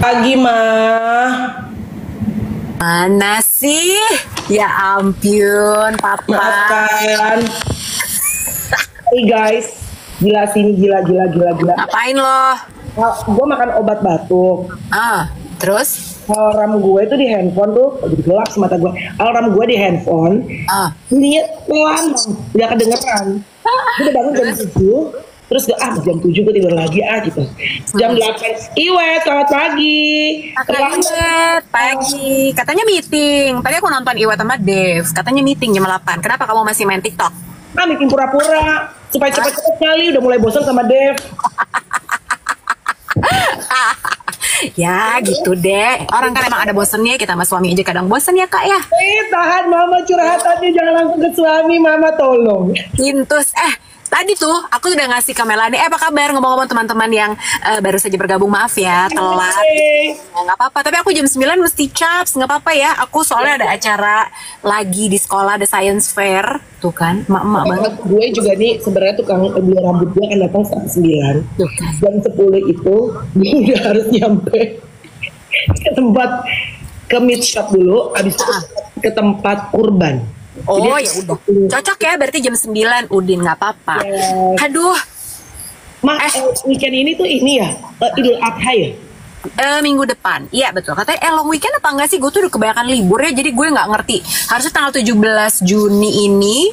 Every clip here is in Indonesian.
Pagi, mah. Mana sih? Ya ampun, Papa. Maafkan. Hey guys, gila sini, gila. Ngapain lo? Gue makan obat batuk. Terus? Alarm gue itu di handphone tuh, jadi gelap sih mata gue. Alarm gue di handphone. Bunyinya pelan, nggak kedengeran. Gue udah bangun jam 7. Terus jam 7 gue tidur lagi gitu. Jam 8, Iwet, selamat pagi. Iwet, pagi. Katanya meeting. Tadi aku nonton Iwet sama Dev. Katanya meeting jam 8. Kenapa kamu masih main TikTok? Bikin pura-pura. Supaya cepet-cepet kali, udah mulai bosan sama Dev. Ya gitu deh. Orang kan emang ada bosennya. Kita sama suami aja kadang bosen ya kak ya. Tahan mama curhatannya, jangan langsung ke suami, mama tolong. Kintus. Tadi tuh aku udah ngasih ke Melani, apa kabar ngomong-ngomong teman-teman yang baru saja bergabung, maaf ya telat. Nggak apa-apa, tapi aku jam 9 mesti caps, nggak apa-apa ya. Aku soalnya ada acara lagi di sekolah, ada science fair, tuh kan, emak-emak banget. Gue juga nih sebenarnya tukang beli rambut gue kan datang setengah 9. Jam 10 itu dia udah harus nyampe ke tempat, ke meat shop dulu, habis itu ke tempat kurban. Oh ya udah, cocok ya berarti jam 9 Udin, nggak apa-apa. Aduh, weekend ini tuh ini ya, Idul Adha ya? Minggu depan, iya betul. Katanya long weekend apa enggak sih? Gue tuh udah kebanyakan libur ya, jadi gue nggak ngerti. Harusnya tanggal 17 Juni ini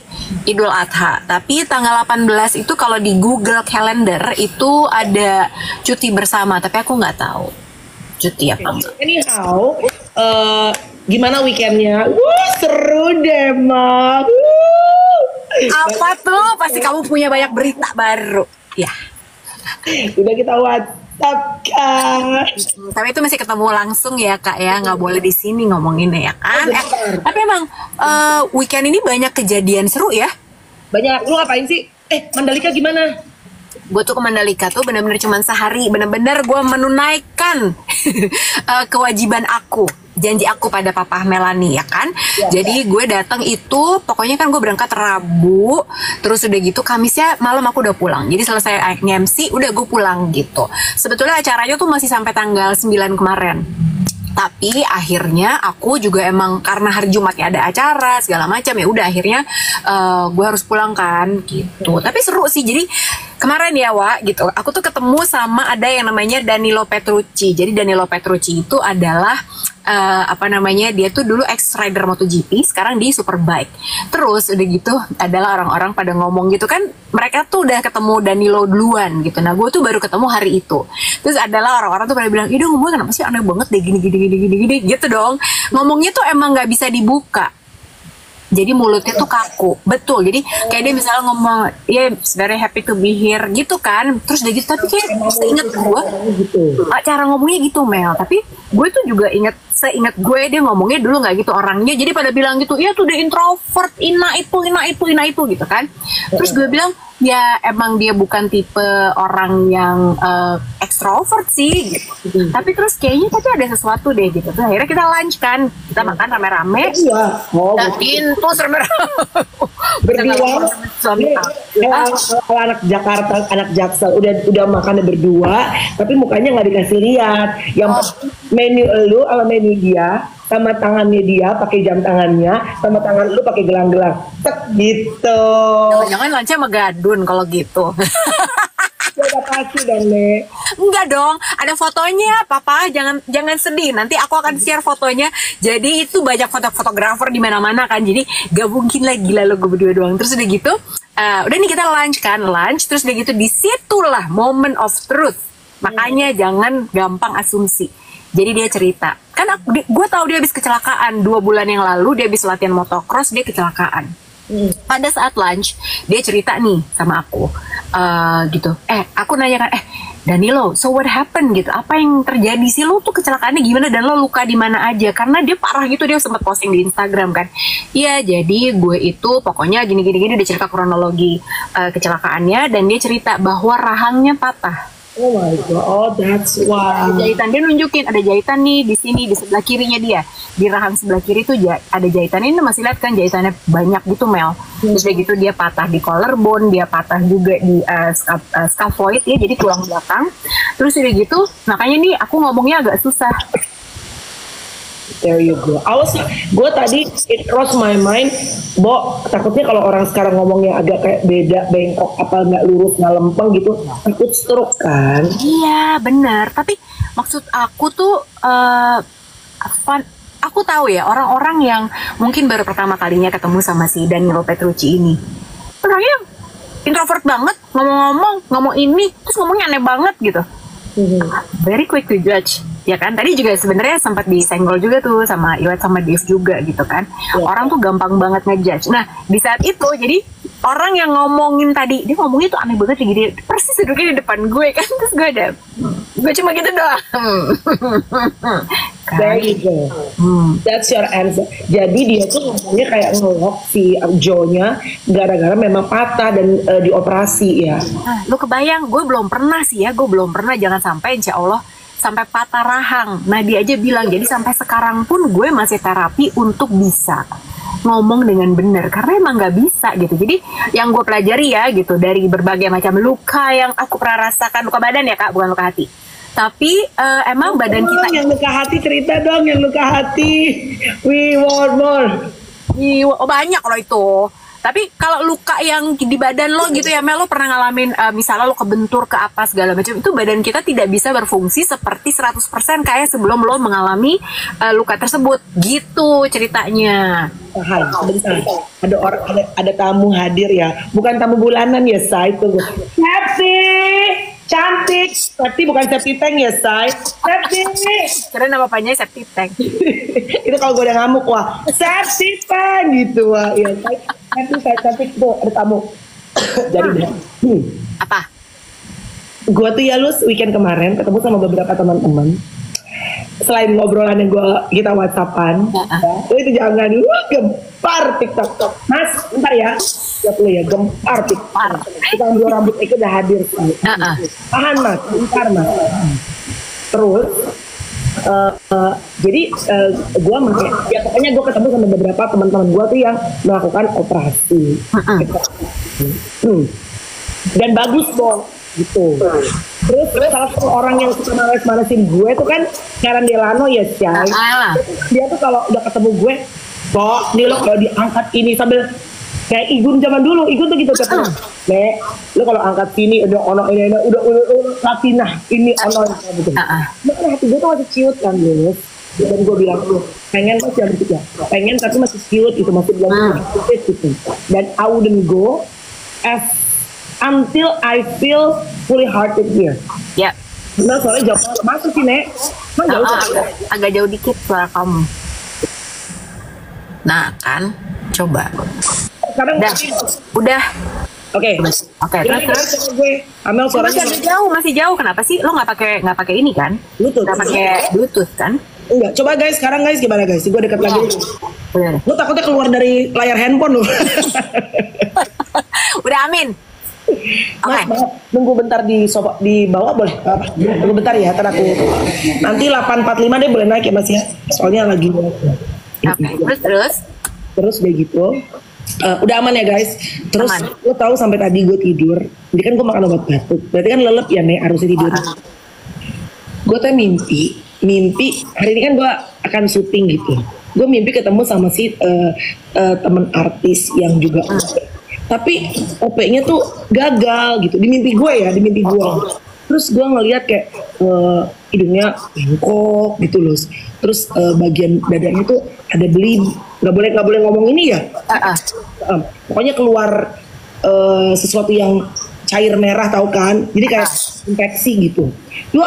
Idul Adha, tapi tanggal 18 itu kalau di Google Calendar itu ada cuti bersama, tapi aku nggak tahu cuti apa enggak. Anyhow, gimana weekendnya? Seru deh, Ma. Apa tuh? Pasti kamu punya banyak berita baru. Ya. Udah kita WhatsApp, Kak. Tapi itu masih ketemu langsung ya, Kak ya. Nggak boleh di sini ngomonginnya ya kan? Tapi emang weekend ini banyak kejadian seru ya? Banyak. Lu ngapain sih? Mandalika gimana? Gue tuh ke Mandalika tuh bener-bener cuma sehari. Bener-bener gue menunaikan kewajiban aku, janji aku pada Papa Melani ya kan. Jadi gue datang itu pokoknya kan gue berangkat Rabu, terus udah gitu Kamisnya malam aku udah pulang. Jadi selesai MC udah gue pulang gitu. Sebetulnya acaranya tuh masih sampai tanggal 9 kemarin. Tapi akhirnya aku juga emang karena hari Jumatnya ada acara segala macam ya udah akhirnya gue harus pulang kan gitu. Tapi seru sih. Jadi kemarin ya Wak gitu, aku tuh ketemu sama ada yang namanya Danilo Petrucci. Jadi Danilo Petrucci itu adalah dia tuh dulu ex-rider MotoGP, sekarang di Superbike. Terus udah gitu adalah orang-orang pada ngomong gitu kan, mereka tuh udah ketemu Danilo duluan gitu. Nah gue tuh baru ketemu hari itu. Terus adalah orang-orang tuh pada bilang, ih dong ngomongnya kenapa sih aneh banget deh gini gitu dong. Ngomongnya tuh emang gak bisa dibuka. Jadi mulutnya tuh kaku, betul. Jadi kayak dia misalnya ngomong, yeah, very happy to be here gitu kan. Terus udah gitu, tapi kayak seinget gue, cara ngomongnya gitu Mel. Tapi gue tuh juga seingat gue dia ngomongnya dulu nggak gitu orangnya. Jadi pada bilang gitu, ya tuh dia introvert, ina itu gitu kan. Terus gue bilang, ya emang dia bukan tipe orang yang extrovert sih gitu. Tapi terus kayaknya tapi ada sesuatu deh gitu. Terus akhirnya kita lunch kan, kita makan rame-rame. Terus rame-rame berdua suami anak Jakarta, anak Jaksel udah makannya berdua tapi mukanya nggak dikasih lihat. Yang menu lu sama menu dia, sama tangannya dia pakai jam tangannya, sama tangan lu pakai gelang-gelang gitu. Jangan lunchnya sama Gadun kalau gitu. Udah pasti dong, Le. Enggak dong, ada fotonya, Papa. Jangan sedih. Nanti aku akan share fotonya. Jadi itu banyak fotografer di mana-mana kan. Jadi gak mungkin lah gila lo gue berdua doang. Terus udah gitu, udah nih kita lunch. Terus udah gitu disitulah moment of truth. Makanya jangan gampang asumsi. Jadi dia cerita, kan gue tahu dia habis kecelakaan 2 bulan yang lalu. Dia habis latihan motocross, dia kecelakaan. Pada saat lunch dia cerita nih sama aku gitu, aku nanya kan, Danilo, so what happened gitu, apa yang terjadi sih, lo tuh kecelakaannya gimana dan lo luka di mana aja, karena dia parah gitu. Dia sempat posting di Instagram kan, iya jadi gue itu pokoknya gini dia cerita kronologi kecelakaannya, dan dia cerita bahwa rahangnya patah. Oh my god, oh that's why. Ada jahitan, dia nunjukin ada jahitan nih di sini di sebelah kirinya dia, di rahang sebelah kiri tuh ada jahitan. Ini masih lihat kan jahitannya banyak gitu Mel. Terus kayak gitu dia patah di collarbone, dia patah juga di scaphoid ya, jadi tulang belakang. Terus udah gitu, makanya nih aku ngomongnya agak susah. There you go. Gue tadi it crossed my mind, Bo, takutnya kalau orang sekarang ngomongnya agak kayak beda, bengkok, apa nggak lurus, nggak lempeng gitu, takut stroke kan? Iya benar. Tapi maksud aku tuh, aku tahu ya orang-orang yang mungkin baru pertama kalinya ketemu sama si Danilo Petrucci ini, orangnya introvert banget, ngomong ini, terus ngomongnya aneh banget gitu. Very quick to judge. Ya kan, tadi juga sebenarnya sempat disenggol juga tuh sama Iwet sama Div juga gitu kan. Orang tuh gampang banget ngejudge. Nah, di saat itu jadi orang yang ngomongin tadi, dia ngomongnya tuh aneh banget kayak gini. Persis duduknya di depan gue kan, terus gue cuma gitu doang. There you go. That's your answer. Jadi dia tuh ngomongnya kayak ngelok si Joe-nya gara-gara memang patah dan dioperasi ya. Nah, lu kebayang, gue belum pernah sih ya, jangan sampai insya Allah sampai patah rahang. Nah dia aja bilang, jadi sampai sekarang pun gue masih terapi untuk bisa ngomong dengan benar, karena emang nggak bisa gitu. Jadi yang gue pelajari ya gitu, dari berbagai macam luka yang aku pernah rasakan, luka badan ya Kak, bukan luka hati. Tapi emang badan kita yang luka hati, cerita dong yang luka hati. We want more. Oh banyak loh itu. Tapi kalau luka yang di badan lo gitu ya Mel, lo pernah ngalamin misalnya lo kebentur ke apa segala macam, itu badan kita tidak bisa berfungsi seperti 100% kayak sebelum lo mengalami luka tersebut gitu ceritanya. Hai, sebentar. Ada tamu hadir ya. Bukan tamu bulanan ya, Say. Tunggu. Happy, cantik. Tapi bukan septic tank ya, Say. Happy. Karena nama panjangnya septic tank. Itu kalau gue udah ngamuk, wah. Septic tank gitu, wah. Iya, Say cantik tuh ada tamu. Jadi apa? Gue tuh ya weekend kemarin ketemu sama beberapa teman-teman. Selain ngobrolan yang kita WhatsAppan, itu jangan gempar TikTok. Mas, bentar ya. Siap lu ya, gempar TikTok. Kita ambil rambut Eko udah hadir. Tahan Mas, bentar Mas. Terus, jadi ya pokoknya gue ketemu sama beberapa teman-teman gue tuh yang melakukan operasi. Dan bagus dong. Gitu. Terus salah satu orang yang suka males-malesin gue tuh kan Karen Delano ya Syai. Dia tuh kalau udah ketemu gue, kok nih lo kalau diangkat ini sambil kayak Igun zaman dulu, Igun tuh gitu ketemu. Nek, lo kalau angkat sini udah ono ini udah latinah ini ono gitu. Nah, hati gue tuh masih ciut kan dulu. Dan gue bilang tuh pengen masih ada gitu ya. Pengen tapi masih ciut itu masih belum gitu. Dan I wouldn't go until I feel fully hearted here. Ya. Nah, soalnya jauh masuk sih, Nek. Agak jauh dikit suara kamu. Nah, kan. Coba. Sekarang udah. Oke. Terus gue Amel suaranya masih jauh. Kenapa sih? Lo nggak pakai ini kan? Bluetooth. Nggak pakai Bluetooth kan? Enggak. Coba guys, sekarang guys gimana guys? Gue dekat lagi. Gue takutnya keluar dari layar handphone loh. Udah amin. Mas, nunggu bentar di sofa di bawah boleh? Tunggu bentar ya, ntar aku nanti 8.45 deh boleh naik ya Mas ya. Soalnya lagi terus udah gitu. Udah aman ya guys. Terus lo tahu sampai tadi gue tidur. Jadi kan gue makan obat batuk. Berarti kan lelep ya Nek harusnya tidur. Gue tuh mimpi hari ini kan gue akan syuting gitu. Gue mimpi ketemu sama si temen artis yang juga tapi OP-nya tuh gagal gitu di mimpi gue. Terus gue ngeliat kayak hidungnya bengkok gitu loh. Terus bagian dadanya tuh ada beli, nggak boleh ngomong ini ya. Pokoknya keluar sesuatu yang cair merah tahu kan. Jadi kayak infeksi gitu. Gue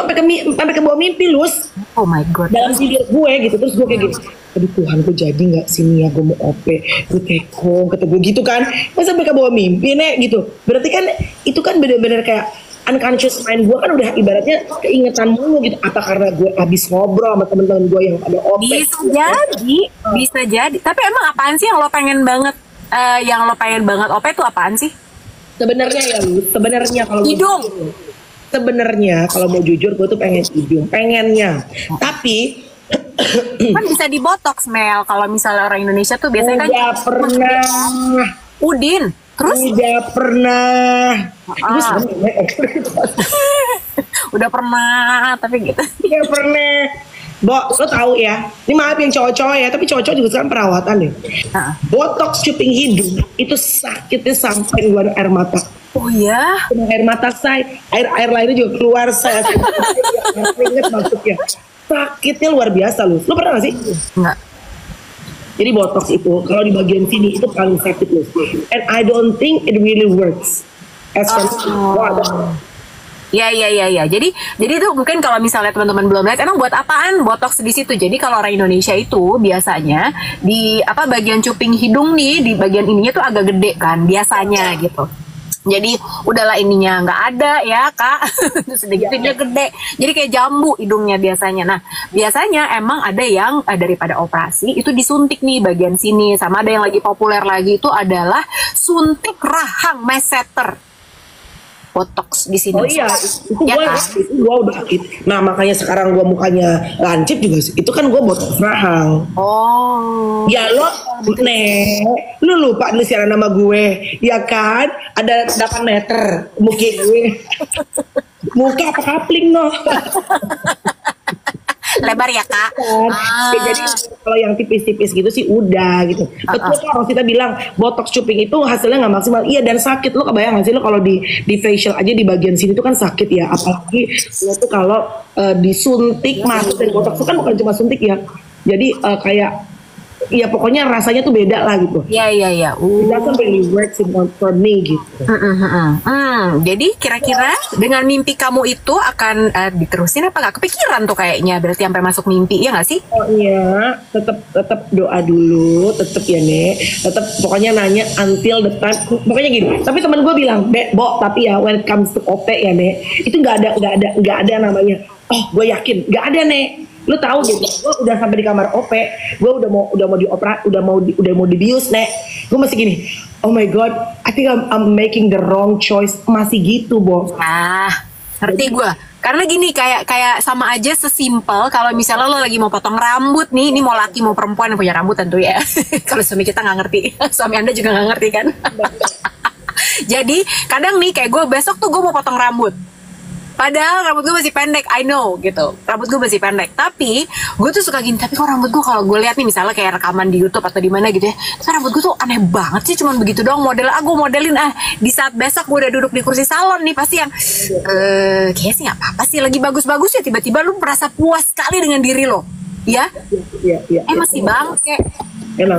sampai ke bawah mimpi Lus. Oh my god. Dalam tidur gue gitu. Terus gue kayak gini. Aduh Tuhan, gue jadi nggak sini ya, gue mau OP, gue tekong, kata gue gitu kan. Masa sampai ke bawah mimpi Nek gitu. Berarti kan itu kan bener-bener kayak unconscious mind gue kan udah ibaratnya keingetan mulu gitu. Apa karena gue habis ngobrol sama teman-teman gue yang ada OP? Bisa jadi. Tapi emang apaan sih yang lo pengen banget OP itu apaan sih? Sebenarnya ya, sebenarnya kalau hidung. Sebenarnya kalau mau jujur gue tuh pengen hidung, pengennya. Tapi Kan bisa dibotox, Mel. Kalau misalnya orang Indonesia tuh biasanya kan udah pernah, Udin. Terus udah pernah. Itu Ah. sebenarnya udah pernah tapi gitu. udah pernah. Bo, lo tahu ya, ini maaf yang cowok-cowok ya, tapi cowok-cowok juga sekarang perawatan deh. Ah. Botox cuping hidung itu sakitnya sampai keluar air mata. Oh ya. Air mata saya, air lainnya juga keluar saya inget maksudnya. Sakitnya luar biasa loh. Lo pernah gak sih? Enggak. Jadi botox itu kalau di bagian sini itu paling sakit loh. And I don't think it really works. As Ya. Jadi itu mungkin kalau misalnya teman-teman belum lihat, emang buat apaan botox di situ? Jadi kalau orang Indonesia itu biasanya di bagian cuping hidung nih, di bagian ininya tuh agak gede kan biasanya gitu. Jadi udahlah ininya nggak ada ya kak, sedikitnya gede. Jadi kayak jambu hidungnya biasanya. Nah biasanya emang ada yang daripada operasi itu disuntik nih bagian sini. Sama ada yang lagi populer lagi itu adalah suntik rahang meseter. Botox di sini. Oh iya, itu Ya gua, kan? itu gua udah. Nah makanya sekarang gua mukanya lancip juga. Itu kan gua botox rahang. Oh. Ya lo, lu lupa nih siaran nama gue, ya kan? Ada 8 meter muka gue. Muka apa kapling no? Lebar ya kak. Ya, jadi kalau yang tipis-tipis gitu sih udah gitu. Betul kok Rosita bilang botox cuping itu hasilnya nggak maksimal. Iya dan sakit. Lo kebayang nggak sih lo kalau di facial aja di bagian sini tuh kan sakit ya. Apalagi lo tuh kalau disuntik masuk dari botox itu kan bukan cuma suntik ya. Jadi kayak ya pokoknya rasanya tuh beda lah gitu. Iya. It doesn't really work for me gitu. Jadi kira-kira dengan mimpi kamu itu akan diterusin apa nggak? Kepikiran tuh kayaknya berarti sampai masuk mimpi ya nggak sih? Oh iya, tetap doa dulu, tetap ya Nek, tetap pokoknya nanya until the time, pokoknya gini. Tapi teman gue bilang, Bo, tapi ya when it comes to OP ya Nek, itu nggak ada namanya. Oh, gue yakin, nggak ada Nek. Lu tahu gitu, gue udah sampai di kamar OP, gue udah mau dioperat, udah mau dibius Nek. Gue masih gini, oh my god, I think I'm making the wrong choice, masih gitu Bo. Ngerti gue. Karena gini kayak sama aja sesimpel kalau misalnya lo lagi mau potong rambut nih, ini mau laki mau perempuan yang punya rambut tentu ya. Kalau suami kita nggak ngerti, suami Anda juga nggak ngerti kan. Jadi kadang nih kayak gue besok tuh gue mau potong rambut. Padahal rambut gue masih pendek, I know gitu. Rambut gue masih pendek, tapi gue tuh suka gini. Tapi kok rambut gue kalau gue lihat nih misalnya kayak rekaman di YouTube atau di mana gitu ya, tapi rambut gue tuh aneh banget sih, cuman begitu doang model. Gue modelin di saat besok gue udah duduk di kursi salon nih pasti yang kayaknya sih nggak apa-apa sih, lagi bagus-bagus ya tiba-tiba lu merasa puas sekali dengan diri lo, ya? Iya. Masih bangke. Emang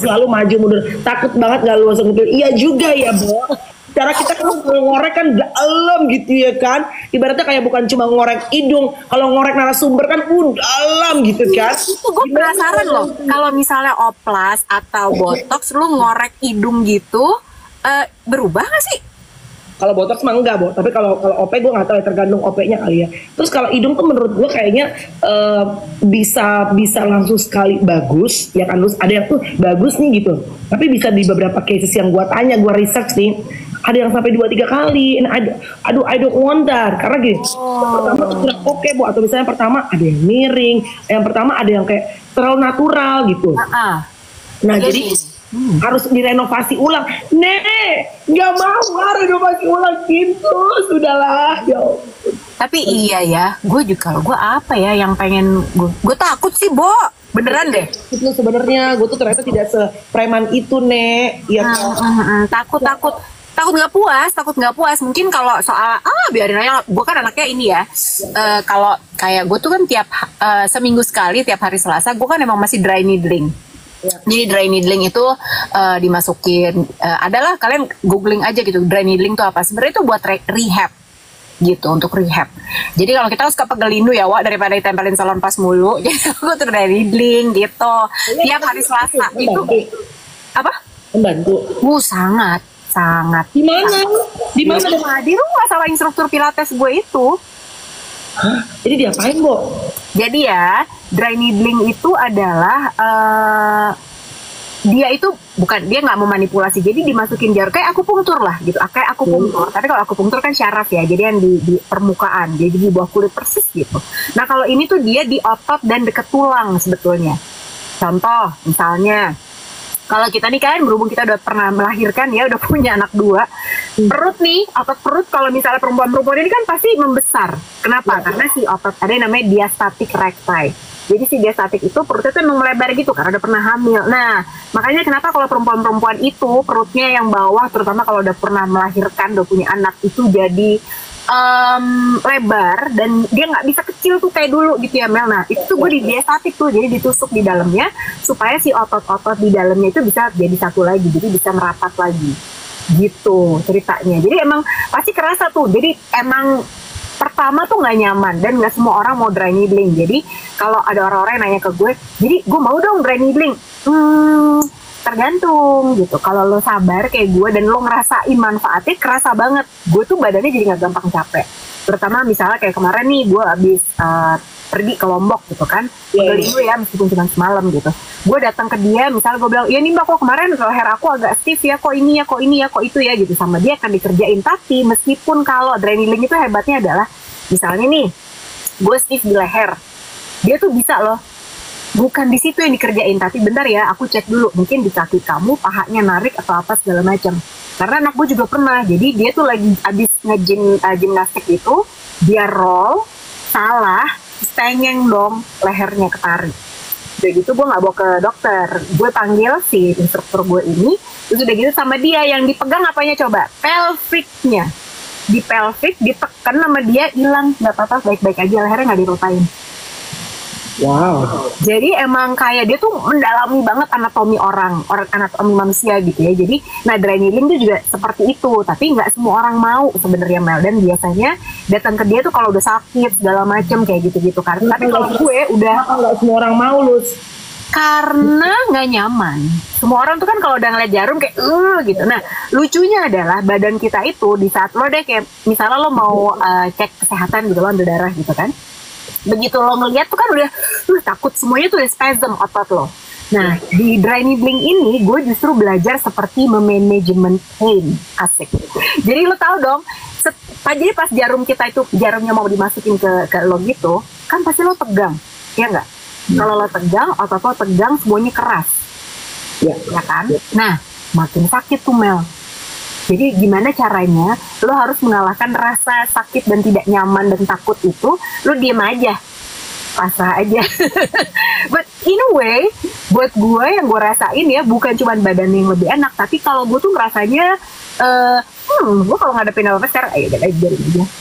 selalu maju mundur. Takut banget gak lu masuk mobil. Iya juga ya Bo. Cara kita kan ngorek kan dalam gitu ya kan. Ibaratnya kayak bukan cuma ngorek hidung. Kalau ngorek narasumber kan dalam gitu kan. Itu gue penasaran loh. Kalau misalnya oplas atau botox lu ngorek hidung gitu, berubah gak sih? Kalau botox mah enggak Bo. Tapi kalau OP gue nggak tahu ya, tergantung OP-nya kali ya. Terus kalau hidung tuh menurut gue kayaknya bisa langsung sekali bagus ya kan. Terus ada yang tuh bagus nih gitu. Tapi bisa di beberapa cases yang gue tanya, gue research nih, ada yang sampai 2-3 kali. And I don't want that. Karena gini, pertama tuh kurang oke Bu. Atau misalnya pertama ada yang miring, yang pertama ada yang kayak terlalu natural gitu. Nah jadi harus direnovasi ulang. Nggak mau renovasi ulang gitu. Sudahlah. Ya. Tapi iya ya, gue juga kalau gue apa ya yang pengen gue takut sih Bo, beneran deh. Itu sebenarnya gue tuh ternyata tidak sepreman itu Nek. Ya takut nggak puas. Mungkin kalau soal biarin aja, gue kan anaknya ini ya. Kalau kayak gue tuh kan tiap seminggu sekali, tiap hari Selasa gue kan emang masih dry needling. Jadi dry needling itu dimasukin adalah kalian googling aja gitu dry needling itu apa. Sebenarnya itu buat rehab gitu, untuk rehab. Jadi kalau kita suka pegel ya Wak, daripada ditempelin salon pas mulu, jadi aku tuh dry needling gitu tiap hari Selasa. Itu apa? Membantu. Sangat. Di mana? Di rumah sama instruktur pilates gue itu. Hah? Jadi diapain Bo? Jadi ya, dry needling itu adalah dia itu bukan, dia nggak memanipulasi, jadi dimasukin jarum kayak akupunktur lah gitu, kayak akupunktur. Tapi kalau akupunktur kan syaraf ya, jadi yang di permukaan, jadi di bawah kulit persis gitu. Nah kalau ini tuh dia di otot dan deket tulang sebetulnya. Contoh misalnya, kalau kita nih kan berhubung kita udah pernah melahirkan ya, udah punya anak 2, perut nih, otot perut kalau misalnya perempuan-perempuan ini kan pasti membesar. Kenapa? Karena si otot ada yang namanya diastatic recti. Jadi si diastatik itu perutnya tuh emang melebar gitu karena udah pernah hamil. Nah, makanya kenapa kalau perempuan-perempuan itu perutnya yang bawah, terutama kalau udah pernah melahirkan, udah punya anak, itu jadi lebar dan dia nggak bisa kecil tuh kayak dulu gitu ya Mel. Nah, itu tuh gue di diastatik tuh, jadi ditusuk di dalamnya supaya si otot-otot di dalamnya itu bisa jadi satu lagi, jadi bisa merapat lagi. Gitu ceritanya. Jadi emang pasti kerasa tuh. Jadi emang pertama tuh nggak nyaman dan nggak semua orang mau dry needling. Jadi kalau ada orang-orang yang nanya ke gue, jadi gue mau dong dry needling. Tergantung gitu. Kalau lo sabar kayak gue dan lo ngerasain manfaatnya, kerasa banget. Gue tuh badannya jadi nggak gampang capek. Terutama misalnya kayak kemarin nih gue abis pergi ke Lombok gitu kan, pegel dulu ya meskipun cuma semalam gitu. Gue datang ke dia, misalnya gue bilang, ya nih mbak kok kemarin leher aku agak stiff ya, kok ini ya, kok ini ya, kok itu ya gitu. Sama dia akan dikerjain. Tapi meskipun kalau dry needling itu hebatnya adalah, misalnya nih, gue stiff di leher, dia tuh bisa loh, bukan di situ yang dikerjain, tapi bentar ya, aku cek dulu, mungkin di kaki kamu pahanya narik atau apa segala macam. Karena anak gue juga pernah, jadi dia tuh lagi abis gimnastik itu, dia roll, salah, tengeng dong, lehernya ketarik. Udah gitu gue gak bawa ke dokter, gue panggil si instruktur gue ini, terus udah gitu sama dia yang dipegang apanya coba? Pelviknya. Di pelvik ditekan sama dia, hilang, gak apa-apa, baik-baik aja, lehernya gak dirutain. Wow. Jadi emang kayak dia tuh mendalami banget anatomi orang anatomi manusia gitu ya. Jadi nah dry needling tuh juga seperti itu, tapi nggak semua orang mau sebenarnya Mel, dan biasanya datang ke dia tuh kalau udah sakit segala macem kayak gitu-gitu kan. Tapi kalau gue udah nggak semua orang mau Lus. Karena nggak nyaman. Semua orang tuh kan kalau udah ngeliat jarum kayak gitu. Nah lucunya adalah badan kita itu di saat lo deh kayak misalnya lo mau cek kesehatan gitu, lo ambil darah gitu kan, begitu lo ngeliat tuh kan udah takut, semuanya tuh udah spasm otot lo. Nah di dry needling ini gue justru belajar seperti memanajemen pain. Asik. Jadi lo tahu dong, jadi pas jarum kita itu, jarumnya mau dimasukin ke lo gitu kan pasti lo tegang, ya nggak? Kalau lo tegang, otot lo tegang, semuanya keras, ya kan? Nah makin sakit tuh Mel. Jadi gimana caranya lo harus mengalahkan rasa sakit dan tidak nyaman dan takut itu, lo diem aja, pasrah aja. But in a way, buat gue yang gue rasain ya, bukan cuma badan yang lebih enak, tapi kalau gue tuh ngerasanya gue kalau ngadepin apa-apa sekarang ayo aja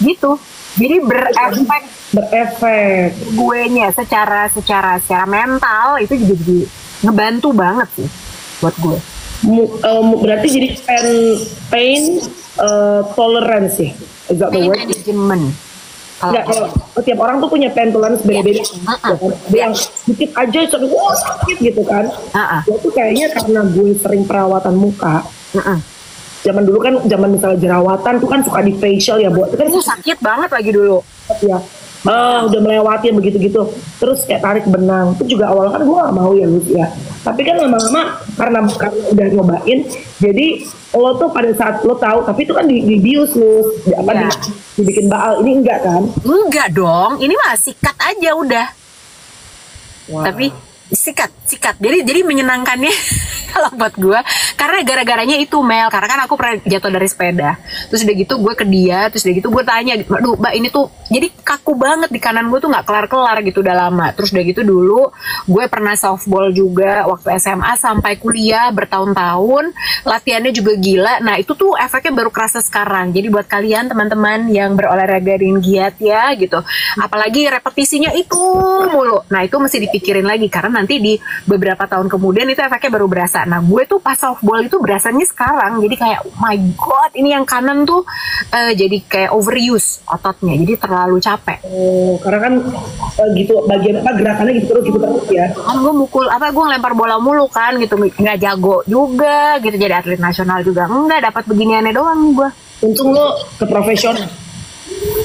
gitu. Jadi berefek gue nya secara mental itu juga jadi ngebantu banget sih buat gue. Berarti jadi pain tolerance sih, is that the word? Management. Enggak, kalau setiap orang tuh punya pain tolerance beda-beda. Yang sedikit aja sakit gitu kan. Itu kayaknya karena gue sering perawatan muka. Zaman dulu kan, zaman misalnya jerawatan tuh kan suka di facial ya, buat kan sakit banget lagi dulu. Ya. Udah melewati yang begitu-gitu, terus kayak tarik benang itu juga awalnya kan gue gak mau ya Lus ya, tapi kan lama-lama karena udah nyobain, jadi lo tuh pada saat lo tahu, tapi itu kan dibius Lus, dibikin baal, ini enggak kan? Enggak dong, ini mah sikat aja udah. Wow. Tapi sikat jadi menyenangkannya kalau buat gue, karena gara-garanya itu Mel, karena kan aku pernah jatuh dari sepeda, terus udah gitu gue ke dia, terus udah gitu gue tanya, aduh mbak ini tuh jadi kaku banget di kanan gue tuh nggak kelar-kelar gitu udah lama. Terus udah gitu dulu gue pernah softball juga waktu SMA sampai kuliah bertahun-tahun, latihannya juga gila. Nah itu tuh efeknya baru kerasa sekarang. Jadi buat kalian teman-teman yang berolahraga dengan giat ya gitu, apalagi repetisinya itu mulu, nah itu mesti dipikirin lagi karena nanti di beberapa tahun kemudian itu efeknya baru berasa. Nah gue tuh pas softball itu berasanya sekarang, jadi kayak oh my god ini yang kanan tuh jadi kayak overuse ototnya, jadi terlalu capek. Karena kan gitu bagian apa gerakannya gitu terus ya. Kan gue mukul gue ngelempar bola mulu kan gitu, nggak jago juga gitu, jadi atlet nasional juga enggak, dapat beginiannya doang gue. Untung lo ke profesional.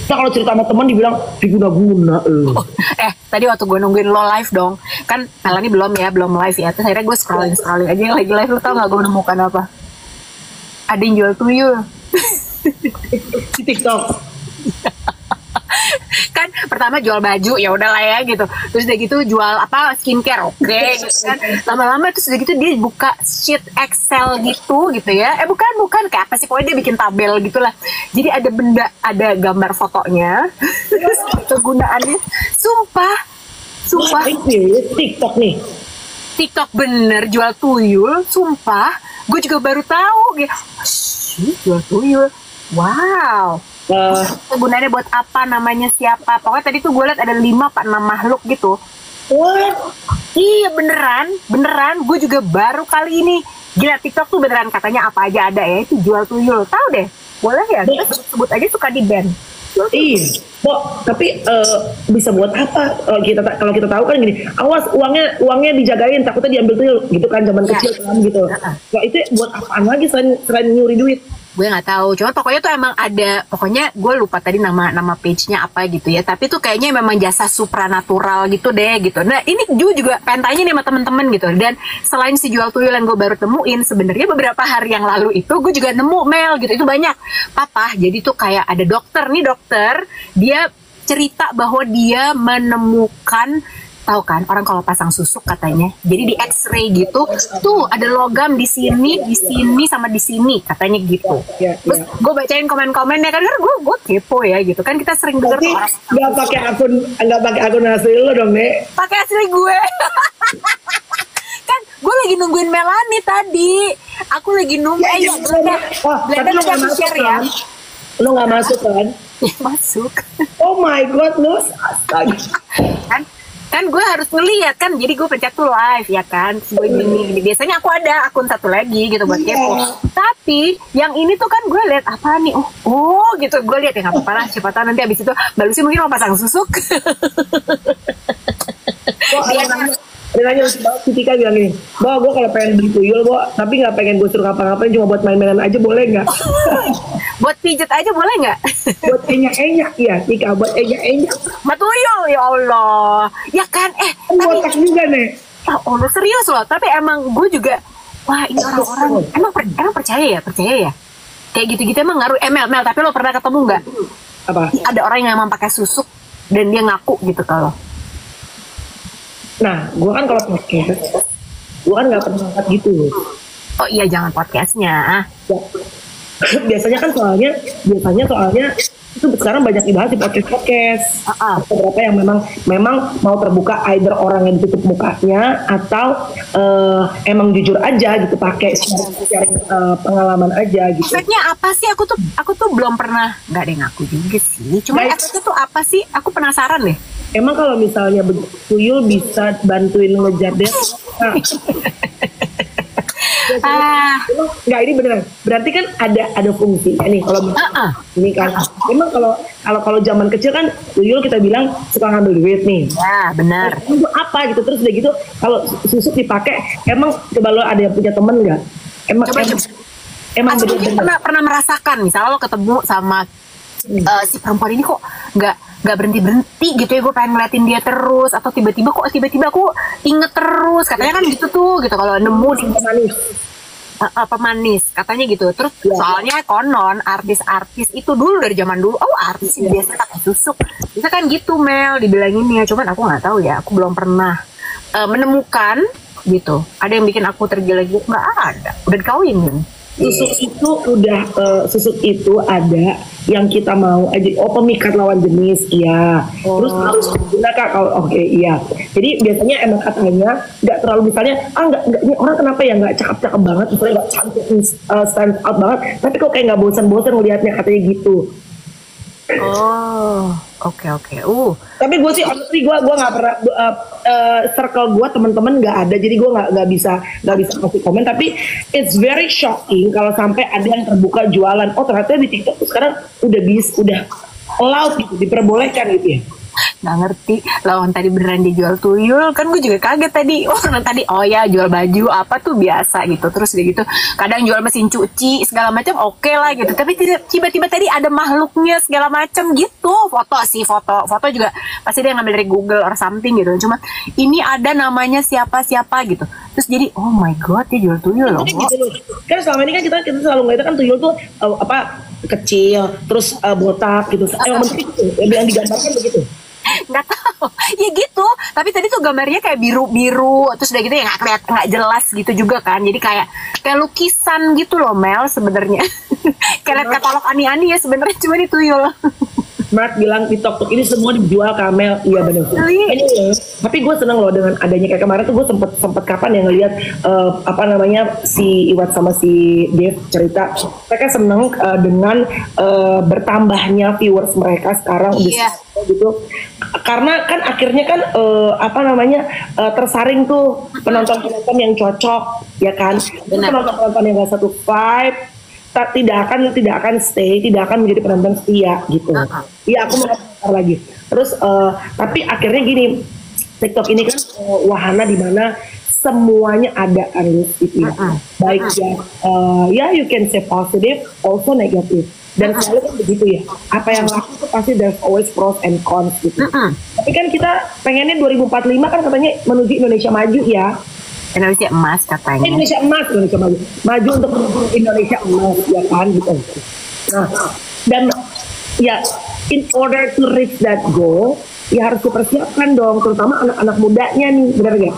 Nah kalau cerita sama teman dibilang diguna-guna. tadi waktu gue nungguin lo live dong, kan Melanie belum live ya, terus akhirnya gue scrolling aja yang lagi live. Lo tau gak gue menemukan apa? Ada yang jual tuyul di TikTok. Kan pertama jual baju, ya udahlah ya gitu, terus udah gitu jual apa, skincare, oke, gitu kan. Lama-lama terus udah gitu dia buka sheet Excel gitu ya, bukan kayak apa sih, pokoknya dia bikin tabel gitulah. Jadi ada benda, ada gambar fotonya, terus kegunaannya, sumpah Ini TikTok nih. TikTok bener jual tuyul, sumpah gue juga baru tahu gitu. Jual tuyul, wow. Kegunaannya buat apa, namanya siapa, pokoknya tadi tuh gue liat ada 5 apa 6 makhluk gitu. What? Iya beneran gue juga baru kali ini. Gila, TikTok tuh beneran katanya apa aja ada ya, itu jual tuyul. Tahu deh, boleh ya kita sebut aja, suka di ban. Iya, tapi bisa buat apa? Kalau kita tahu kan gini, awas uangnya dijagain, takutnya diambil tuyul gitu kan, zaman kecil kan gitu. Nah, itu buat apaan lagi selain nyuri duit? Gue nggak tahu, cuma pokoknya tuh emang ada, pokoknya gue lupa tadi nama page-nya apa gitu ya, tapi tuh kayaknya memang jasa supranatural gitu deh gitu. Nah ini juga pengen tanya nih sama temen-temen gitu, dan selain si jual tuyul yang gue baru temuin, sebenarnya beberapa hari yang lalu itu gue juga nemu, Mel, gitu, itu banyak papa. Jadi tuh kayak ada dokter, dia cerita bahwa dia menemukan, tahu kan orang kalau pasang susuk katanya, jadi di X-ray gitu, tuh ada logam di sini sama di sini katanya gitu. Terus gue bacain komen-komennya kan, karena gue kepo ya gitu kan, kita sering dengar orang nggak pakai akun asli lo dong, Nek. Pakai asli gue. Kan gue lagi nungguin Melanie tadi, aku lagi nungguin. Tapi lo nggak masuk ya? Lo nggak masuk kan? Masuk. Oh my god, lo astaga. Kan gue harus ngeliat kan, jadi gue pencet tuh live ya kan, gue gini. Biasanya aku ada akun satu lagi gitu buat kepo, tapi yang ini tuh kan gue lihat apa nih, oh gitu, gue lihat ya nggak apa-apa lah, siapa tahu nanti abis itu Mbak Lucy mungkin mau pasang susuk. Ada nanya si Tika bilang gini, Bo, gue kalau pengen beli tuyul, Bo, tapi nggak pengen gue suruh ngapa-ngapain, cuma buat main-mainan aja, boleh nggak? Buat pijet aja boleh nggak? Buat enyak-enyak, ya Tika, buat enyak-enyak. Tuyul, ya Allah, ya kan, Botak juga nih. Ya Allah, serius loh, tapi emang gue juga, wah ini orang-orang emang percaya ya, kayak gitu-gitu emang ngaruh. Mel, tapi lo pernah ketemu nggak? Apa? Ada orang yang emang pakai susuk dan dia ngaku gitu kalau. Nah, gue kan kalau podcast, gue kan nggak pernah angkat gitu. Oh iya, jangan podcastnya. Ya. Biasanya soalnya itu sekarang banyak dibahas di podcast. Beberapa yang memang mau terbuka, either orang yang ditutup mukanya atau emang jujur aja gitu, pakai sharing pengalaman aja gitu. Efeknya apa sih? Aku tuh belum pernah, nggak ada yang ngaku juga sih. Cuma efeknya tuh apa sih? Aku penasaran deh. Emang kalau misalnya tuyul bisa bantuin ngejar dia? Nggak, ini beneran. Berarti kan ada fungsi nih kalau ini kan. Emang kalau zaman kecil kan tuyul kita bilang suka ngambil duit nih. Ya benar. Itu apa gitu, terus udah gitu kalau susuk dipakai, emang coba lo ada yang punya temen nggak? Emang pernah merasakan misalnya lo ketemu sama si perempuan ini kok nggak berhenti gitu ya, gue pengen ngeliatin dia terus, atau tiba-tiba aku inget terus, katanya kan gitu tuh gitu kalau nemu di pemanis katanya gitu. Terus soalnya konon artis itu dulu, dari zaman dulu, artis biasa pakai susuk, bisa kan gitu, Mel, dibilanginnya. Cuman aku nggak tahu ya, aku belum pernah menemukan gitu. Ada yang bikin aku tergila-gila, nggak ada. Udah dikawinin. Susuk itu ada yang kita mau aja, pemikat lawan jenis, iya. Terus harus digunakan kalau iya. Jadi biasanya emang katanya nggak terlalu, misalnya nggak ini orang kenapa ya nggak cakep banget, misalnya nggak cantik stand out banget, tapi kok kayak nggak bosan ngelihatnya, katanya gitu. Oke. Tapi gue sih honestly gue nggak pernah, circle gue teman-teman nggak ada, jadi gue nggak bisa kasih komen. Tapi it's very shocking kalau sampai ada yang terbuka jualan. Oh ternyata di TikTok sekarang udah allowed gitu, diperbolehkan gitu ya. nggak ngerti. Lawan tadi beneran dia jual tuyul, kan gue juga kaget tadi. Orang tadi oh ya jual baju apa tuh biasa gitu. Terus dia gitu kadang jual mesin cuci segala macam oke lah gitu. Tapi tiba-tiba tadi ada makhluknya segala macam gitu. Foto juga pasti dia ngambil dari Google or something gitu. Cuma ini ada namanya siapa gitu. Terus jadi oh my god dia jual tuyul loh. Gitu loh. Kan selama ini kan kita selalu ngeliat kan tuyul tuh kecil, terus botak gitu. Emang begitu, yang digambarkan begitu. Nggak tahu ya gitu, tapi tadi tuh gambarnya kayak biru terus udah gitu ya nggak jelas gitu juga kan, jadi kayak lukisan gitu loh Mel sebenarnya. Kayak katalog ani-ani ya sebenarnya, cuma di tuyul. Mark bilang di TikTok ini semua dijual Kamel, iya benar. Anyway, tapi gue seneng loh dengan adanya kayak kemarin tuh gue sempet kapan yang ngeliat si Iwat sama si Dave cerita mereka seneng dengan bertambahnya viewers mereka sekarang udah gitu, karena kan akhirnya kan tersaring tuh penonton-penonton yang cocok ya kan, penonton-penonton yang gak satu vibe tidak akan stay, tidak akan menjadi penonton setia gitu. Iya aku mau komentar lagi. Terus tapi akhirnya gini, TikTok ini kan wahana di mana semuanya ada gitu ya. Baik ya you can say positive, also negative. Dan selalu kan begitu ya. Apa yang laku itu pasti there's always pros and cons gitu. Tapi kan kita pengennya 2045 kan katanya menuju Indonesia maju ya. Indonesia emas katanya. Indonesia maju untuk menuju Indonesia emas ya kan gitu. Nah, dan ya in order to reach that goal ya harus dipersiapkan dong, terutama anak-anak mudanya nih, benar gak?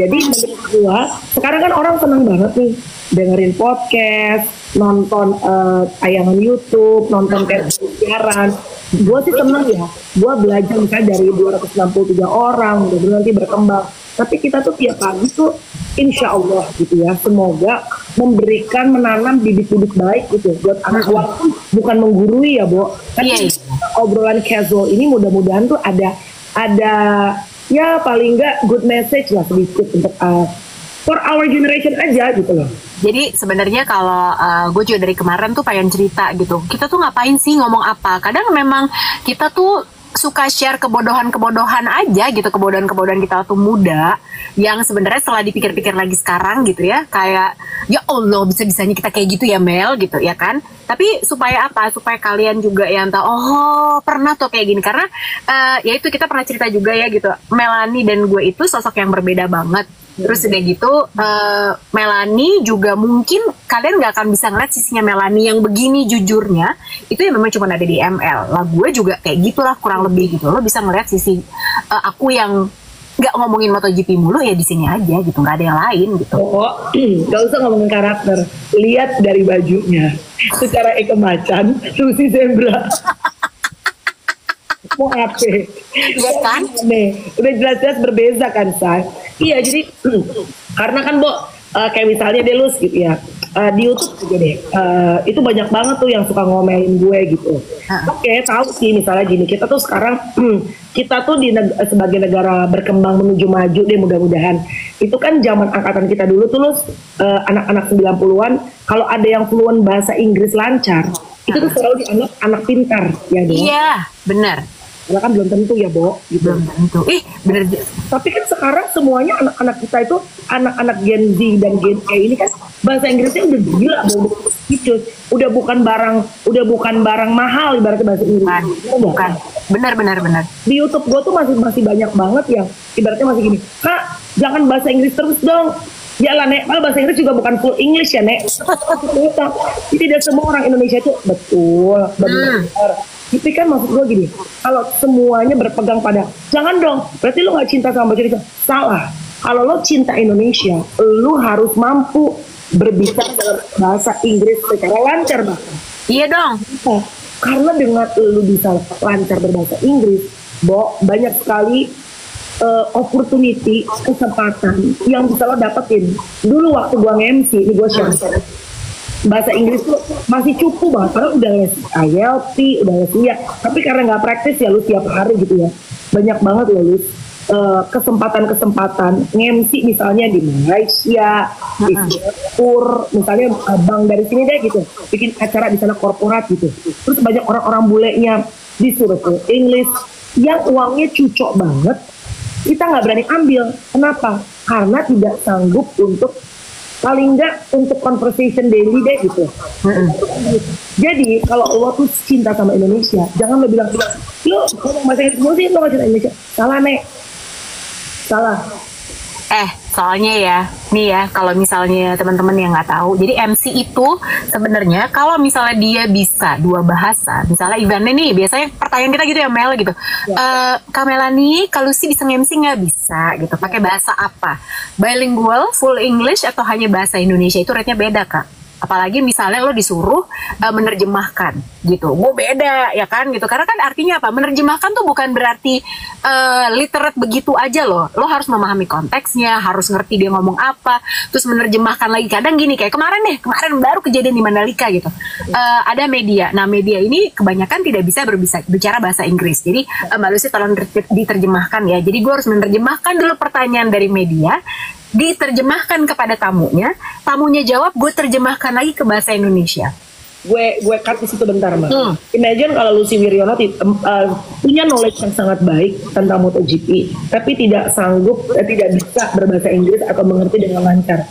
Jadi menurut gua sekarang kan orang senang banget nih dengerin podcast, nonton tayangan YouTube, nonton siaran. Gue sih seneng ya, gue belajar misalnya dari 263 orang, udah nanti berkembang. Tapi kita tuh tiap pagi tuh insya Allah gitu ya, semoga memberikan, menanam bibit-bibit baik gitu buat anak walaupun bukan menggurui ya Bo, tapi obrolan casual ini mudah-mudahan tuh ada ya paling nggak good message lah sedikit untuk for our generation aja gitu loh. Jadi sebenarnya kalau gue juga dari kemarin tuh pengen cerita gitu, kita tuh ngapain sih ngomong apa? Kadang memang kita tuh suka share kebodohan-kebodohan aja gitu, kebodohan-kebodohan kita waktu muda yang sebenarnya setelah dipikir-pikir lagi sekarang gitu ya, kayak ya Allah bisa-bisanya kita kayak gitu ya Mel gitu ya kan. Tapi supaya apa? Supaya kalian juga yang tahu oh pernah tuh kayak gini, karena ya itu kita pernah cerita juga ya gitu, Melanie dan gue itu sosok yang berbeda banget. Terus udah gitu Melanie juga mungkin kalian gak akan bisa ngeliat sisinya Melanie yang begini jujurnya, itu ya memang cuma ada di ML lah. Gue juga kayak gitulah kurang lebih gitu. Lo bisa ngeliat sisi aku yang gak ngomongin MotoGP mulu ya di sini aja gitu, gak ada yang lain gitu. Gak usah ngomongin karakter, lihat dari bajunya. Secara Eka Macan, Lucy Zebra. Mau apa? Iya kan? Udah jelas-jelas berbeza kan, Say? Iya, jadi karena kan Bo, kayak misalnya Delus gitu ya, di YouTube juga deh, itu banyak banget tuh yang suka ngomelin gue gitu. Oke, tahu sih misalnya gini, kita tuh sekarang kita tuh sebagai negara berkembang menuju maju deh mudah-mudahan. Itu kan zaman angkatan kita dulu tuh anak-anak 90-an, kalau ada yang fluent bahasa Inggris lancar, itu tuh selalu dianggap anak pintar ya dong. Iya, benar. Karena kan belum tentu ya Bo gitu. Belum tentu. Bener. Tapi kan sekarang semuanya anak-anak kita itu anak-anak Gen Z dan Gen Y ini kan bahasa Inggrisnya udah gila Bo gitu. Udah bukan barang mahal ibaratnya bahasa Inggris. Bukan. Benar. Di YouTube gue tuh masih banyak banget yang ibaratnya masih gini. Kak, jangan bahasa Inggris terus dong. Ya lah Nek, malah bahasa Inggris juga bukan full English ya Nek. Tidak semua orang Indonesia itu betul benar. Tapi kan maksud gue gini, kalau semuanya berpegang pada jangan dong, berarti lo gak cinta sama bahasa Indonesia. Salah. Kalau lo cinta Indonesia, lo harus mampu berbicara dalam bahasa Inggris secara lancar bahkan. Iya dong. Karena dengan lo bisa lancar berbahasa Inggris, Bo, banyak sekali opportunity, kesempatan yang bisa lo dapetin. Dulu waktu gue nge-MC, ini gue share bahasa Inggris tuh masih cukup banget, karena udah les IELTS, udah les ya. Tapi karena nggak praktis ya lu tiap hari gitu ya, banyak banget loh lu kesempatan nge-MC misalnya di Malaysia, di Singapura, misalnya abang dari sini deh gitu, bikin acara di sana korporat gitu. Terus banyak orang-orang bulenya disuruh ke English. yang uangnya cucok banget, kita nggak berani ambil. Kenapa? Karena tidak sanggup untuk, paling nggak untuk conversation daily deh gitu. Jadi kalau lo tuh cinta sama Indonesia, jangan lo bilang, lo ngomong bahasa Inggris mulu sih, lo nggak cinta Indonesia. Salah, Nek. Salah. Soalnya ya, nih ya, kalau misalnya teman-teman yang nggak tahu, jadi MC itu sebenarnya kalau misalnya dia bisa 2 bahasa, misalnya eventnya nih, biasanya pertanyaan kita gitu ya, Mel gitu, Kak Melani, kalau sih bisa MC nggak? Bisa gitu, pakai bahasa apa? Bilingual, full English, atau hanya bahasa Indonesia? Itu rate-nya beda, Kak. Apalagi misalnya lo disuruh menerjemahkan gitu, gue beda ya kan gitu, karena kan artinya apa, menerjemahkan tuh bukan berarti literate begitu aja lo harus memahami konteksnya, harus ngerti dia ngomong apa, terus menerjemahkan lagi. Kadang gini, kayak kemarin baru kejadian di Mandalika gitu, ada media, nah media ini kebanyakan tidak bisa bicara bahasa Inggris, jadi Mbak Lucy tolong diterjemahkan ya, jadi gue harus menerjemahkan dulu pertanyaan dari media, diterjemahkan kepada tamunya jawab, gue terjemahkan lagi ke bahasa Indonesia. Gue cut di situ bentar, Mbak. Imagine kalau Lucy Wiryono punya knowledge yang sangat baik tentang MotoGP, tapi tidak sanggup, tidak bisa berbahasa Inggris atau mengerti dengan lancar.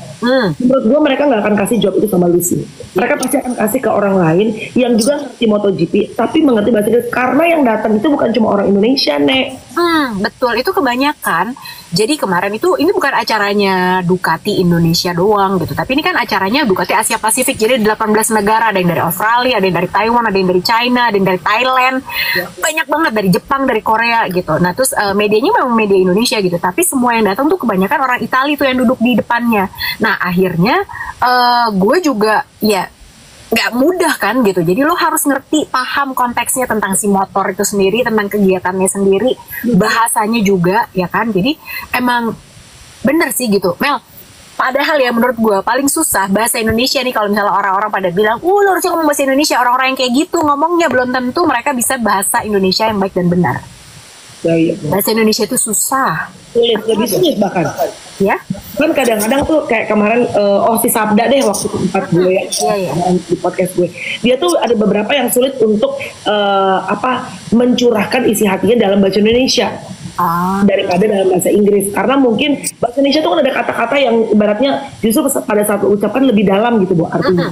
Menurut gue mereka nggak akan kasih job itu sama Lucy. Mereka pasti akan kasih ke orang lain yang juga ngerti MotoGP, tapi mengerti bahasa Inggris, karena yang datang itu bukan cuma orang Indonesia, Nek. Betul, itu kebanyakan. Jadi kemarin ini bukan acaranya Ducati Indonesia doang gitu, tapi ini kan acaranya Ducati Asia Pasifik, jadi 18 negara, ada yang dari Australia, ada yang dari Taiwan, ada yang dari China, ada yang dari Thailand, banyak banget, dari Jepang, dari Korea gitu. Nah terus medianya memang media Indonesia gitu, tapi semua yang datang tuh kebanyakan orang Italia tuh yang duduk di depannya. Nah akhirnya gue juga ya nggak mudah kan gitu, jadi lo harus ngerti, paham konteksnya tentang si motor itu sendiri, tentang kegiatannya sendiri, bahasanya juga ya kan. Jadi emang bener sih gitu, Mel. Padahal ya menurut gue paling susah bahasa Indonesia nih, kalau misalnya orang-orang pada bilang, lo harusnya ngomong bahasa Indonesia, orang-orang yang kayak gitu ngomongnya belum tentu mereka bisa bahasa Indonesia yang baik dan benar. Bahasa Indonesia itu susah, sulit, lebih sulit bahkan. Ya. Kan kadang-kadang tuh kayak kemarin si Sabda deh waktu tempat gue ya, di podcast gue, dia tuh ada beberapa yang sulit untuk mencurahkan isi hatinya dalam bahasa Indonesia daripada dalam bahasa Inggris, karena mungkin bahasa Indonesia tuh kan ada kata-kata yang ibaratnya justru pada saat ucapan lebih dalam gitu, Bu, artinya.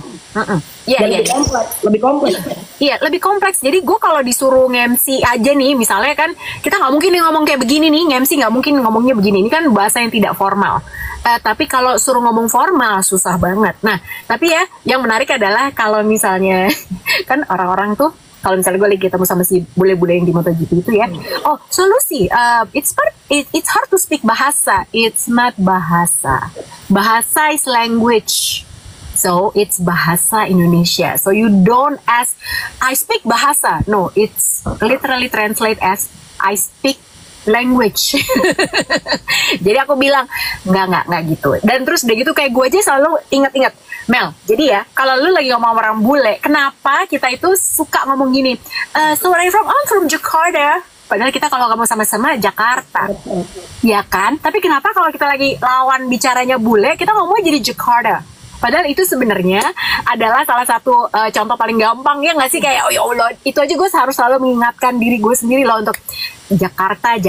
Lebih kompleks. Iya, lebih kompleks. Jadi gue kalau disuruh nge-MC aja nih, misalnya kan kita nggak mungkin nih ngomong kayak begini nih, nge-MC nggak mungkin ngomongnya begini. Ini kan bahasa yang tidak formal. Tapi kalau suruh ngomong formal susah banget. Nah, tapi ya yang menarik adalah kalau misalnya kan orang-orang tuh, kalau misalnya gue lagi ketemu sama si bule-bule yang di MotoGP itu ya, so Lucy, it's hard to speak bahasa. It's not bahasa. Bahasa is language. So it's bahasa Indonesia. So you don't ask, I speak bahasa. No, it's literally translate as I speak language. Jadi aku bilang nggak gitu. Dan terus udah gitu kayak gue aja selalu ingat-ingat, Mel. Jadi ya kalau lu lagi ngomong orang bule, kenapa kita itu suka ngomong gini? So where are you from? I'm from Jakarta. Padahal kita kalau ngomong sama-sama Jakarta, ya kan? Tapi kenapa kalau kita lagi lawan bicaranya bule, kita ngomongnya jadi Jakarta? Padahal itu sebenarnya adalah salah satu contoh paling gampang, ya nggak sih? Kayak, oh ya Allah, itu aja gue harus selalu mengingatkan diri gue sendiri loh untuk Jakarta.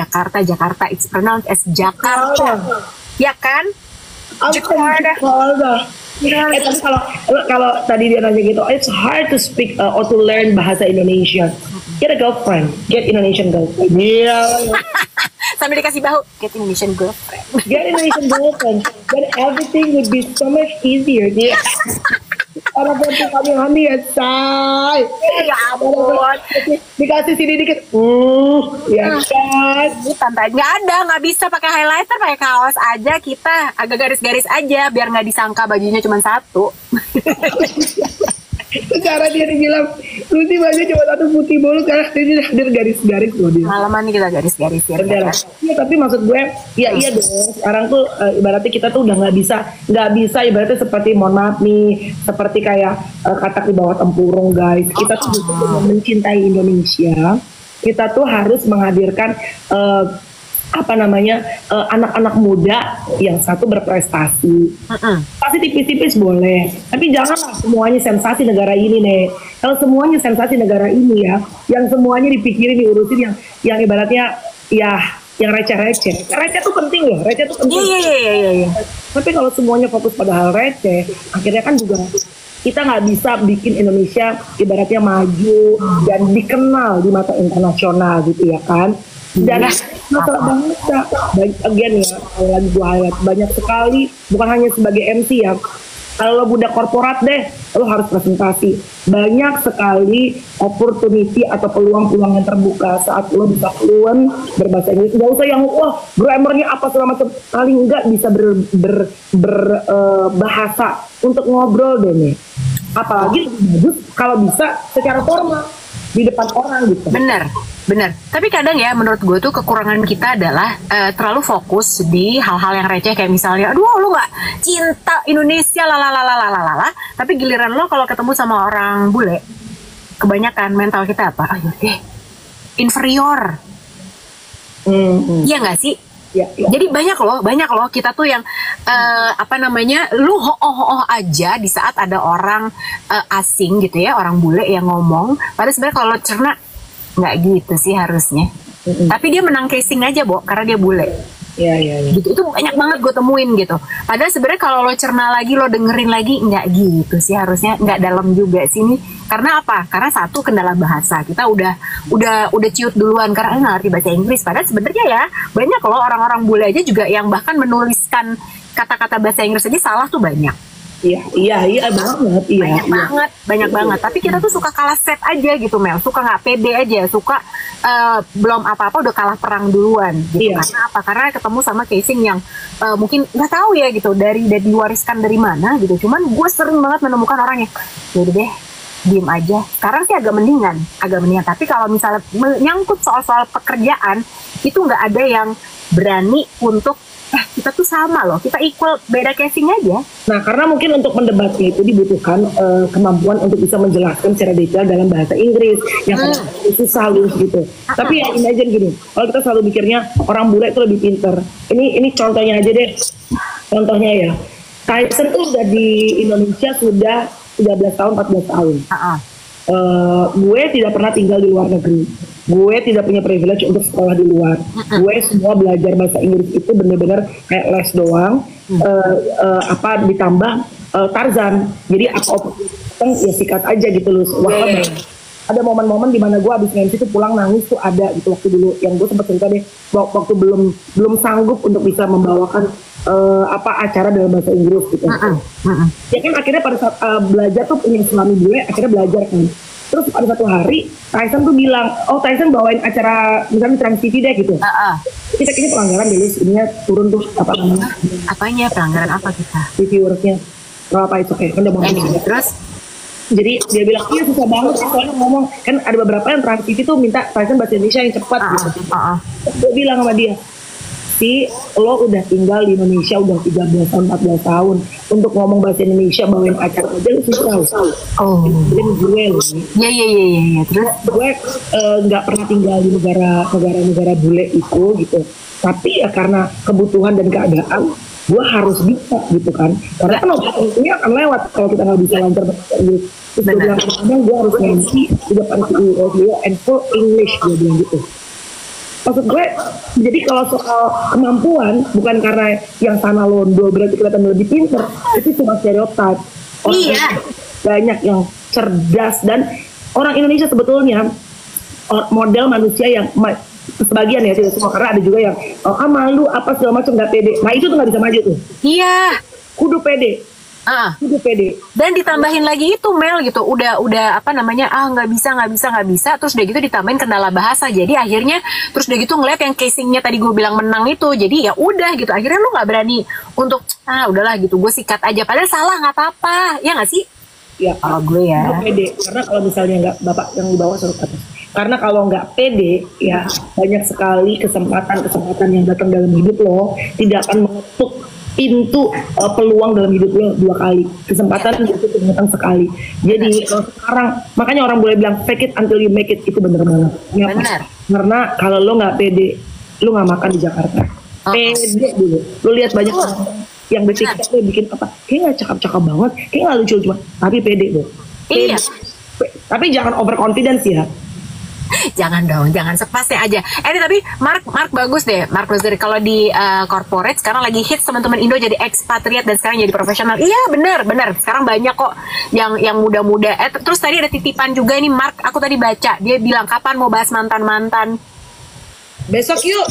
It's pronounced as Jakarta, ya kan? Jakarta. Tapi kalau tadi dia nanya gitu, it's hard to speak or to learn bahasa Indonesia. Get a girlfriend, get Indonesian girlfriend. Sambil dikasih bahu, get Indonesian girlfriend. Get Indonesian girlfriend, then everything would be so much easier. Yeah. Orang tuh kami ya say. Ya ampun. Dikasih sini dikit. Ya kan. Tante nggak bisa pakai highlighter, pakai kaos aja, kita agak garis-garis aja biar nggak disangka bajunya cuma satu. Secara dia bilang, Lucy baju cuma satu putih bolu, karena dia hadir garis-garis loh dia. Malaman nih kita garis-garis ya. Iya, tapi maksud gue, iya dong. Sekarang tuh ibaratnya kita tuh udah nggak bisa ibaratnya seperti, mohon maaf nih, seperti kayak katak di bawah tempurung, guys. Kita tuh mencintai Indonesia. Kita tuh harus menghadirkan anak-anak muda yang satu berprestasi. Pasti tipis-tipis boleh, tapi janganlah semuanya sensasi negara ini nih. Kalau semuanya sensasi negara ini ya, yang semuanya dipikirin, diurusin, yang ibaratnya ya yang receh-receh. Receh tuh penting loh, receh tuh penting. Iya. Tapi kalau semuanya fokus pada hal receh, akhirnya kan juga kita nggak bisa bikin Indonesia ibaratnya maju dan dikenal di mata internasional gitu ya kan. Dan masalah bangsa, again ya, lagi gue highlight, banyak sekali, bukan hanya sebagai MC ya, kalau lo budak korporat deh, lo harus presentasi. Banyak sekali opportunity atau peluang-peluang yang terbuka saat lo bisa fluent berbahasa Inggris. Gak usah yang wah grammarnya apa segala macam, paling enggak bisa berbahasa untuk ngobrol deh nih. Apalagi lebih bagus kalau bisa secara formal di depan orang gitu. Bener. Tapi kadang ya menurut gue tuh kekurangan kita adalah terlalu fokus di hal-hal yang receh kayak misalnya, aduh lu nggak cinta Indonesia lalalalalala. Tapi giliran lo kalau ketemu sama orang bule, kebanyakan mental kita apa? Ayo deh, inferior. Iya nggak sih? Ya. Jadi banyak loh kita tuh yang lu ho aja di saat ada orang asing gitu ya, orang bule yang ngomong. Padahal sebenarnya kalau lo cerna nggak gitu sih harusnya. Tapi dia menang casing aja, Bo, karena dia bule. Iya. Gitu, itu banyak banget gue temuin gitu. Padahal sebenarnya kalau lo cerna lagi, lo dengerin lagi, nggak gitu sih harusnya, nggak dalam juga sih nih. Karena apa? Karena satu, kendala bahasa. Kita udah ciut duluan karena nggak ngerti bahasa Inggris. Padahal sebenarnya ya banyak loh orang-orang bule aja juga yang bahkan menuliskan kata-kata bahasa Inggris aja salah tuh banyak. Iya banget. Banyak banget. Tapi kita tuh suka kalah set aja gitu, Mel. Suka nggak pede aja. Suka belum apa-apa udah kalah perang duluan. Gitu. Iya. Karena apa? Karena ketemu sama casing yang mungkin nggak tahu ya gitu. Dari diwariskan dari mana gitu. Cuman gue sering banget menemukan orang yang yaudah deh, diem aja. Sekarang sih agak mendingan. Tapi kalau misalnya menyangkut soal-soal pekerjaan, itu nggak ada yang berani untuk kita tuh sama loh, kita equal, beda casing aja. Nah, karena mungkin untuk mendebatnya itu dibutuhkan kemampuan untuk bisa menjelaskan secara detail dalam bahasa Inggris yang susah loh gitu. Tapi ya imagine gini, kalau kita selalu mikirnya orang bule itu lebih pinter. Ini contohnya aja deh. Contohnya ya, Tyson tuh udah di Indonesia sudah 13 tahun, 14 tahun. Gue tidak pernah tinggal di luar negeri. Gue tidak punya privilege untuk sekolah di luar. Gue semua belajar bahasa Inggris itu bener-bener kayak les doang. Ditambah Tarzan. Jadi apa ya sikat aja gitu loh. Ada momen-momen di mana gue abis MC tuh pulang nangis tuh ada gitu waktu dulu. Yang gue sempat cerita deh waktu belum sanggup untuk bisa membawakan acara dalam bahasa Inggris gitu. Ya kan akhirnya pada saat belajar tuh punya suami bule, akhirnya belajar kan. Terus pada satu hari Tyson tuh bilang, Tyson bawain acara misalnya Trans TV deh gitu. Kita ini pelanggaran deh, ininya turun tuh apa namanya? Apanya pelanggaran apa kita? Viewersnya berapa itu kayak kan udah mau terus. Jadi dia bilang iya susah banget sih soalnya ngomong kan ada beberapa yang Trans TV tuh minta Tyson bahasa Indonesia yang cepat gitu. Gue bilang sama dia, lo udah tinggal di Indonesia udah 13 tahun, 14 tahun untuk ngomong bahasa Indonesia, bawain acara aja lu susah. Jadi gue loh. Iya. Terus gue nggak pernah tinggal di negara bule itu gitu. Tapi ya karena kebutuhan dan keadaan, gue harus bisa gitu kan. Karena kan ini akan lewat kalau kita nggak bisa lancar bahasa Inggris. Terus gue bilang kadang gue harus nyanyi di depan CEO and full English, gue bilang gitu. Maksud gue, jadi kalau soal kemampuan, bukan karena yang sana londo berarti kelihatan lebih pinter, itu cuma stereotip. Banyak yang cerdas dan orang Indonesia sebetulnya model manusia yang sebagian ya tidak semua, karena ada juga yang malu apa segala macam nggak pede. Nah itu tuh nggak bisa maju tuh. Iya. Kudu pede. Dan ditambahin lagi itu Mel gitu, udah apa namanya nggak bisa, terus udah gitu ditambahin kendala bahasa, jadi akhirnya terus udah gitu ngeliat yang casingnya tadi gue bilang menang itu, jadi ya udah gitu akhirnya lu nggak berani untuk udahlah gitu gue sikat aja, padahal salah nggak apa-apa ya nggak sih? Ya kalau gue ya pede, karena kalau misalnya nggak bapak yang dibawa suruh atas, karena kalau nggak pede ya banyak sekali kesempatan yang datang dalam hidup lo tidak akan mengetuk pintu peluang dalam hidup lo 2 kali, kesempatan itu datang sekali. Jadi kalau sekarang makanya orang boleh bilang fake it until you make it, itu bener banget. Benar. Karena kalau lo nggak pede, lo nggak makan di Jakarta. Pede dulu. Lo lihat banyak orang yang berpikir bikin apa, kayak nggak cakep-cakep banget, kayak nggak lucu cuma, tapi pede deh. Iya. Tapi jangan overconfidence ya. Jangan dong, jangan sepasnya aja. Ini tapi Mark bagus deh, Mark Roseri kalau di corporate sekarang lagi hits teman-teman Indo jadi ekspatriat dan sekarang jadi profesional. Iya benar. Sekarang banyak kok yang muda-muda. Terus tadi ada titipan juga nih Mark, aku tadi baca dia bilang kapan mau bahas mantan-mantan. Besok yuk.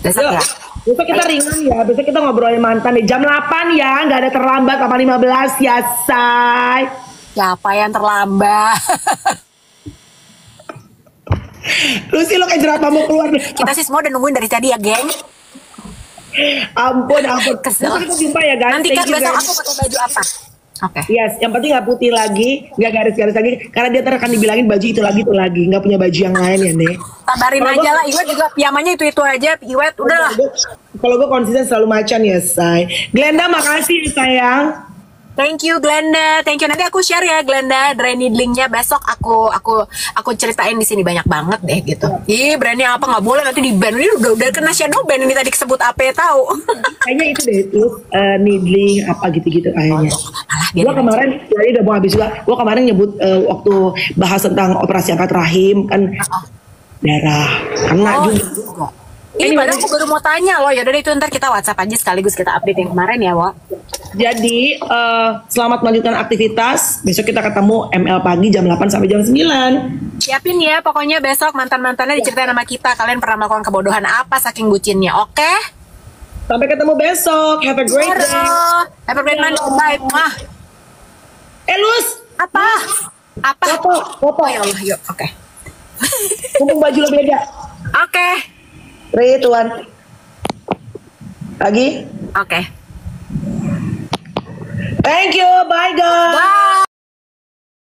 Besok ya. Besok kita ringan ya, besok kita ngobrolin mantan nih. Jam 8 ya, nggak ada terlambat, 8.15 ya, say. Siapa yang terlambat? Lu sih lo kayak jerapah mau keluar deh. Kita sih semua udah nungguin dari tadi ya, geng. Ampun. Kesel. Kita jumpa ya, guys. Nanti kan besok aku pakai baju apa? Oke. Yes, yang penting nggak putih lagi, nggak garis-garis lagi, karena dia akan dibilangin baju itu lagi, nggak punya baju yang lain ya, Nek. Sabarin aja lah, Iwet juga piyamanya itu aja, Iwet udahlah. Kalau gue konsisten selalu macan ya, say. Glenda, makasih ya, sayang. Thank you Glenda, thank you. Nanti aku share ya Glenda dry needlingnya besok aku ceritain di sini banyak banget deh gitu. Ih brandnya apa nggak boleh nanti di ban ini udah kena shadow ban ini tadi kesebut apa ya tahu? Kayaknya itu deh itu needling apa gitu-gitu kayaknya. Gue kemarin jadi udah mau habis juga. Gue kemarin nyebut waktu bahas tentang operasi angkat rahim kan darah kena juga. Ini padahal aku baru mau tanya loh, yaudah itu ntar kita WhatsApp aja sekaligus kita update yang kemarin ya, Wak. Jadi selamat melanjutkan aktivitas. Besok kita ketemu ML pagi jam 8 sampai jam 9. Siapin ya, pokoknya besok mantan-mantannya diceritain sama kita. Kalian pernah melakukan kebodohan apa saking bucinnya, oke? Sampai ketemu besok. Have a great day. Have a great Monday. Bye. Mah. Lus. Apa? Foto. Ya Allah, yuk. Oke. Mumpung baju lo beda. Oke. 3, 2, 1. Lagi? Oke. Thank you. Bye guys.